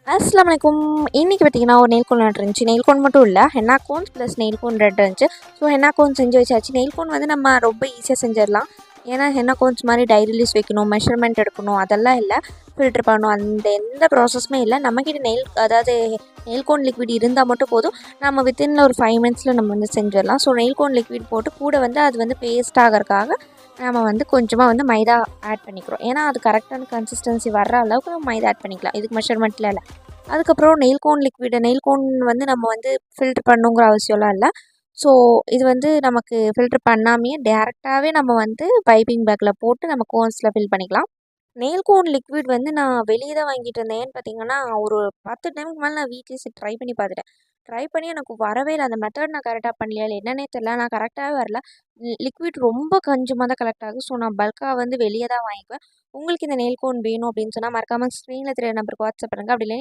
அஸ்ஸலாமு அலைக்கும். இன்றைக்கி பார்த்தீங்கன்னா ஒரு நெயில் கோன் ரெட் இருந்துச்சு. நெயில் கோன் மட்டும் இல்லை, henna cones plus nail cone red இருந்துச்சு. ஸோ ஹென்னா கோன் செஞ்சு வச்சாச்சு. நெயில் கோன் வந்து நம்ம ரொம்ப ஈஸியாக செஞ்சிடலாம். ஏன்னா ஹென்னா கோன்ஸ் மாதிரி டைரி லீஸ் வைக்கணும், மெஷர்மெண்ட் எடுக்கணும், அதெல்லாம் இல்லை. ஃபில்ட்ரு பண்ணணும், அந்த எந்த ப்ராசஸுமே இல்லை. நம்மக்கிட்ட நெயில் கோன் லிக்விட் இருந்தால் மட்டும் போதும். நம்ம வித்தின் ஒரு 5 மினிட்ஸில் நம்ம வந்து செஞ்சிடலாம். ஸோ நெயில் கோன் லிக்விட் போட்டு கூட வந்து அது வந்து பேஸ்ட் ஆகிறதுக்காக நம்ம வந்து கொஞ்சமாக வந்து மைதா ஆட் பண்ணிக்கிறோம். ஏன்னா அது கரெக்டான கன்சிஸ்டன்சி வர்ற அளவுக்கு நம்ம மைதா ஆட் பண்ணிக்கலாம். இதுக்கு மெஷர்மெண்ட்டில் இல்லை. அதுக்கப்புறம் நெயில் கோன் வந்து நம்ம வந்து ஃபில்ட்ரு பண்ணணுங்கிற அவசியம்லாம் இல்லை. ஸோ இது வந்து நமக்கு ஃபில்ட்ரு பண்ணாமையே டேரெக்டாகவே நம்ம வந்து பைப்பிங் பேக்கில் போட்டு நம்ம கோன்ஸில் ஃபில் பண்ணிக்கலாம். நெயில் கோன் லிக்விட் வந்து நான் வெளியே தான் வாங்கிட்டு இருந்தேன். ஏன்னு பார்த்தீங்கன்னா, ஒரு 10 டைமுக்கு மேலே நான் வீட்லேயே ட்ரை பண்ணி பார்த்துட்டேன். ட்ரை பண்ணி எனக்கு வரவே இல்லை. அந்த மெத்தட் நான் கரெக்டாக பண்ணலையா இல்லை என்னன்னே தெரில. நான் கரெக்டாகவே வரல. லிக்விட் ரொம்ப கொஞ்சமாக தான் கலெக்ட் ஆகுது. ஸோ நான் பல்காக வந்து வெளியே தான் வாங்கிக்குவேன். உங்களுக்கு இந்த நெயில் கோன் வேணும் அப்படின்னு சொன்னால் மறக்காமல் ஸ்க்ரீனில் தெரிய நம்பருக்கு வாட்ஸ்அப் பண்ணுங்கள். அப்படி இல்லைன்னா